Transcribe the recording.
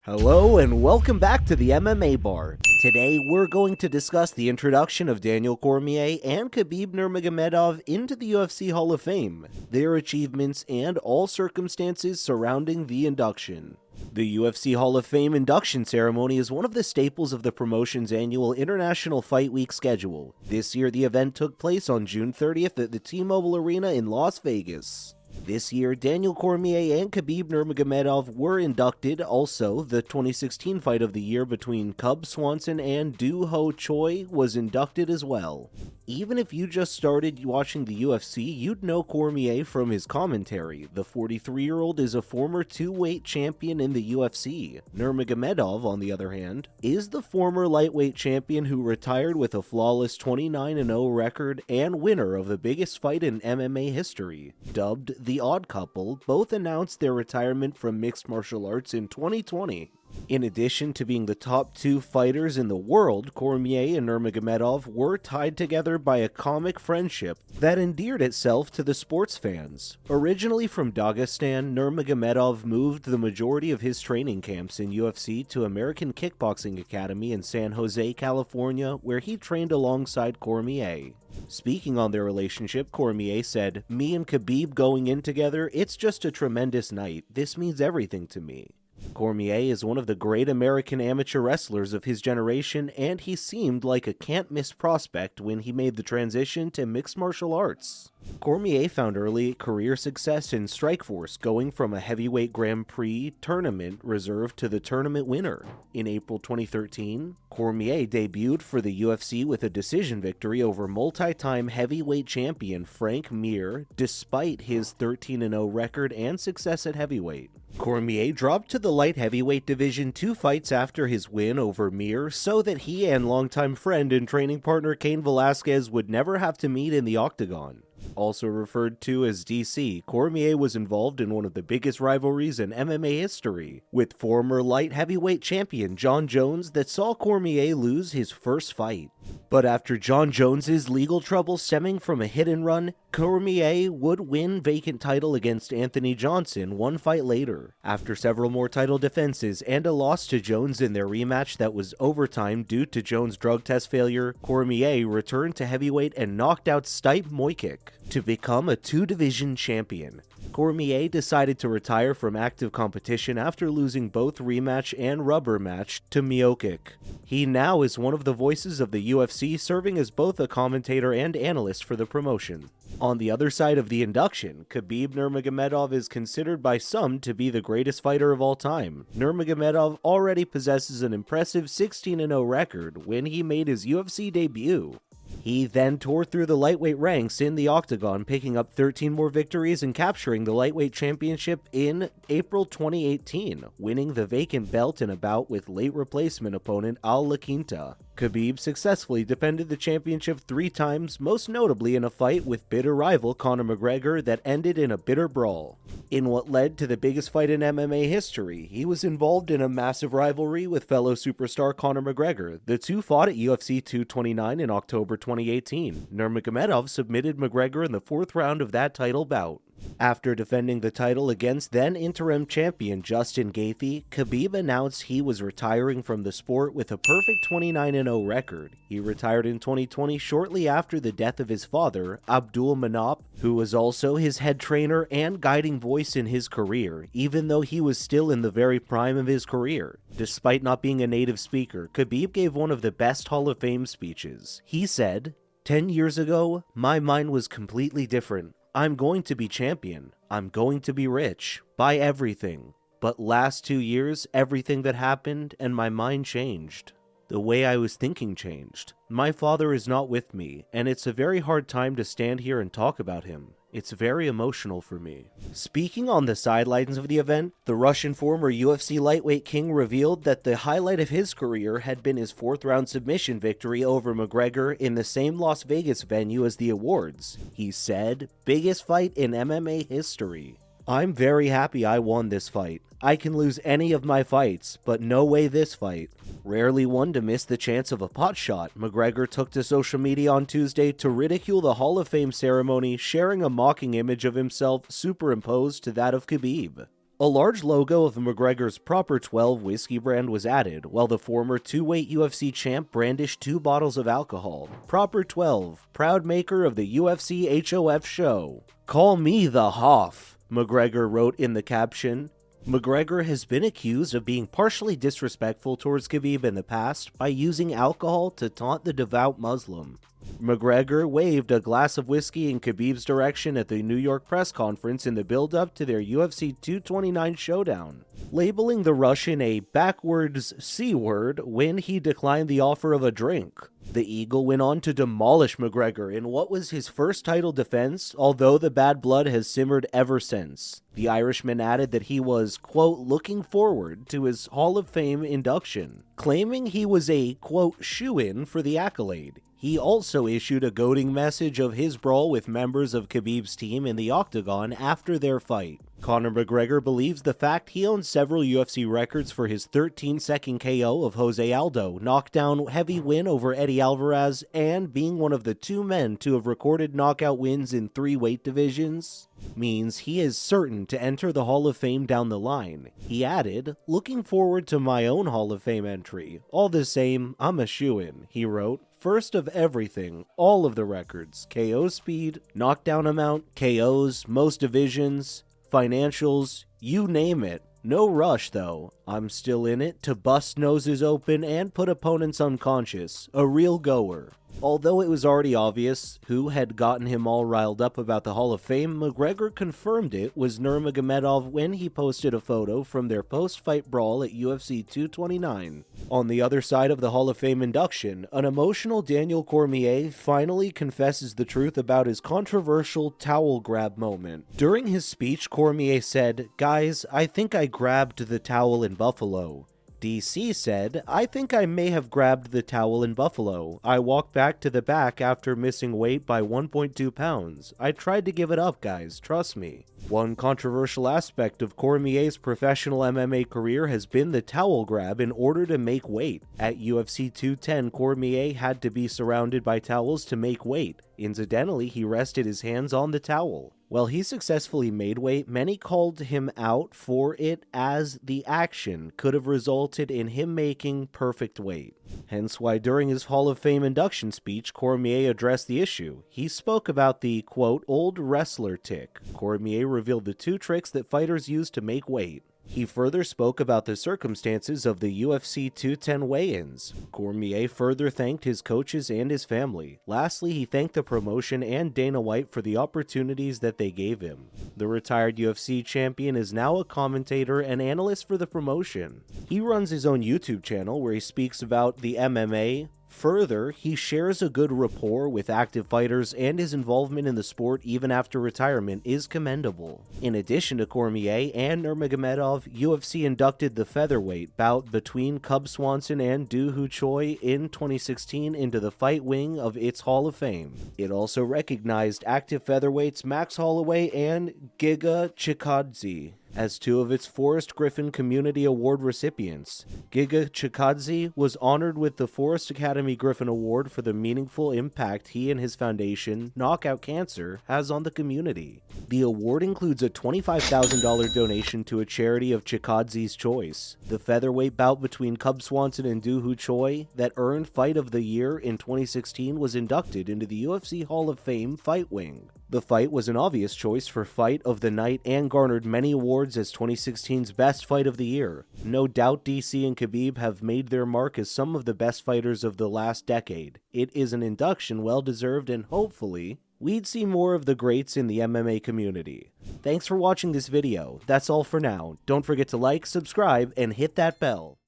Hello and welcome back to the MMA Bar. Today we're going to discuss the introduction of Daniel Cormier and Khabib Nurmagomedov into the UFC Hall of Fame, their achievements, and all circumstances surrounding the induction. The UFC Hall of Fame induction ceremony is one of the staples of the promotion's annual International Fight Week schedule. This year the event took place on June 30th at the T-Mobile Arena in Las Vegas. This year, Daniel Cormier and Khabib Nurmagomedov were inducted. Also, the 2016 fight of the year between Cub Swanson and Do Ho Choi was inducted as well. Even if you just started watching the UFC, you'd know Cormier from his commentary. The 43-year-old is a former two-weight champion in the UFC. Nurmagomedov, on the other hand, is the former lightweight champion who retired with a flawless 29-0 record and winner of the biggest fight in MMA history. Dubbed the Odd Couple, both announced their retirement from mixed martial arts in 2020. In addition to being the top two fighters in the world, Cormier and Nurmagomedov were tied together by a comic friendship that endeared itself to the sports fans. Originally from Dagestan, Nurmagomedov moved the majority of his training camps in UFC to American Kickboxing Academy in San Jose, California, where he trained alongside Cormier. Speaking on their relationship, Cormier said, "Me and Khabib going in together, it's just a tremendous night. This means everything to me." Cormier is one of the great American amateur wrestlers of his generation, and he seemed like a can't-miss prospect when he made the transition to mixed martial arts. Cormier found early career success in Strikeforce, going from a heavyweight Grand Prix tournament reserve to the tournament winner. In April 2013, Cormier debuted for the UFC with a decision victory over multi-time heavyweight champion Frank Mir, despite his 13-0 record and success at heavyweight. Cormier dropped to the light heavyweight division 2 fights after his win over Mir so that he and longtime friend and training partner Cain Velasquez would never have to meet in the octagon. Also referred to as DC, Cormier was involved in one of the biggest rivalries in MMA history, with former light heavyweight champion Jon Jones that saw Cormier lose his first fight. But after Jon Jones's legal trouble stemming from a hit-and-run, Cormier would win vacant title against Anthony Johnson one fight later. After several more title defenses and a loss to Jones in their rematch that was overtime due to Jones' drug test failure, Cormier returned to heavyweight and knocked out Stipe Miocic to become a 2-division champion. Cormier decided to retire from active competition after losing both rematch and rubber match to Miocic. He now is one of the voices of the UFC, serving as both a commentator and analyst for the promotion. On the other side of the induction, Khabib Nurmagomedov is considered by some to be the greatest fighter of all time. Nurmagomedov already possesses an impressive 16-0 record when he made his UFC debut. He then tore through the lightweight ranks in the octagon, picking up 13 more victories and capturing the lightweight championship in April 2018, winning the vacant belt in a bout with late replacement opponent Al La Quinta. Khabib successfully defended the championship 3 times, most notably in a fight with bitter rival Conor McGregor that ended in a bitter brawl. In what led to the biggest fight in MMA history, he was involved in a massive rivalry with fellow superstar Conor McGregor. The two fought at UFC 229 in October 2018. Nurmagomedov submitted McGregor in the 4th round of that title bout. After defending the title against then-interim champion Justin Gaethje, Khabib announced he was retiring from the sport with a perfect 29-0 record. He retired in 2020 shortly after the death of his father, Abdul Manap, who was also his head trainer and guiding voice in his career, even though he was still in the very prime of his career. Despite not being a native speaker, Khabib gave one of the best Hall of Fame speeches. He said, "10 years ago, my mind was completely different. I'm going to be champion. I'm going to be rich. Buy everything. But last 2 years, everything that happened and my mind changed. The way I was thinking changed. My father is not with me, and it's a very hard time to stand here and talk about him. It's very emotional for me." Speaking on the sidelines of the event, the Russian former UFC lightweight king revealed that the highlight of his career had been his 4th-round submission victory over McGregor in the same Las Vegas venue as the awards. He said, "Biggest fight in MMA history. I'm very happy I won this fight. I can lose any of my fights, but no way this fight." Rarely one to miss the chance of a pot shot, McGregor took to social media on Tuesday to ridicule the Hall of Fame ceremony, sharing a mocking image of himself superimposed to that of Khabib. A large logo of McGregor's Proper 12 whiskey brand was added, while the former two-weight UFC champ brandished 2 bottles of alcohol. Proper 12, proud maker of the UFC HOF show. "Call me the HOF," McGregor wrote in the caption. McGregor has been accused of being partially disrespectful towards Khabib in the past by using alcohol to taunt the devout Muslim. McGregor waved a glass of whiskey in Khabib's direction at the New York press conference in the build-up to their UFC 229 showdown, labeling the Russian a backwards C-word when he declined the offer of a drink. The Eagle went on to demolish McGregor in what was his first title defense, although the bad blood has simmered ever since. The Irishman added that he was, quote, looking forward to his Hall of Fame induction, claiming he was a, quote, shoo-in for the accolade. He also issued a goading message of his brawl with members of Khabib's team in the octagon after their fight. Conor McGregor believes the fact he owns several UFC records for his 13-second KO of Jose Aldo, knockdown heavy win over Eddie Alvarez, and being one of the 2 men to have recorded knockout wins in 3 weight divisions, means he is certain to enter the Hall of Fame down the line. He added, "Looking forward to my own Hall of Fame entry. All the same, I'm a shoo-in," he wrote. "First of everything, all of the records, KO speed, knockdown amount, KOs, most divisions, financials, you name it. No rush though. I'm still in it to bust noses open and put opponents unconscious. A real goer." Although it was already obvious who had gotten him all riled up about the Hall of Fame, McGregor confirmed it was Nurmagomedov when he posted a photo from their post-fight brawl at UFC 229. On the other side of the Hall of Fame induction, an emotional Daniel Cormier finally confesses the truth about his controversial towel grab moment. During his speech, Cormier said, "Guys, I think I grabbed the towel in Buffalo." DC said, "I think I may have grabbed the towel in Buffalo. I walked back to the back after missing weight by 1.2 pounds. I tried to give it up, guys, trust me." One controversial aspect of Cormier's professional MMA career has been the towel grab in order to make weight. At UFC 210, Cormier had to be surrounded by towels to make weight. Incidentally, he rested his hands on the towel. While he successfully made weight, many called him out for it as the action could have resulted in him making perfect weight. Hence why during his Hall of Fame induction speech, Cormier addressed the issue. He spoke about the, quote, old wrestler tick. Cormier revealed the 2 tricks that fighters use to make weight. He further spoke about the circumstances of the UFC 210 weigh-ins. Cormier further thanked his coaches and his family. Lastly, he thanked the promotion and Dana White for the opportunities that they gave him. The retired UFC champion is now a commentator and analyst for the promotion. He runs his own YouTube channel where he speaks about the MMA. Further, he shares a good rapport with active fighters, and his involvement in the sport even after retirement is commendable. In addition to Cormier and Nurmagomedov, UFC inducted the featherweight bout between Cub Swanson and Do Ho Choi in 2016 into the fight wing of its Hall of Fame. It also recognized active featherweights Max Holloway and Giga Chikadze as 2 of its Forrest Griffin Community Award recipients. Giga Chikadze was honored with the Forrest Academy Griffin Award for the meaningful impact he and his foundation, Knockout Cancer, has on the community. The award includes a $25,000 donation to a charity of Chikadze's choice. The featherweight bout between Cub Swanson and Do Ho Choi that earned Fight of the Year in 2016 was inducted into the UFC Hall of Fame Fight Wing. The fight was an obvious choice for Fight of the Night and garnered many awards as 2016's Best Fight of the Year. No doubt DC and Khabib have made their mark as some of the best fighters of the last decade. It is an induction well-deserved, and hopefully, we'd see more of the greats in the MMA community. Thanks for watching this video. That's all for now. Don't forget to like, subscribe, and hit that bell.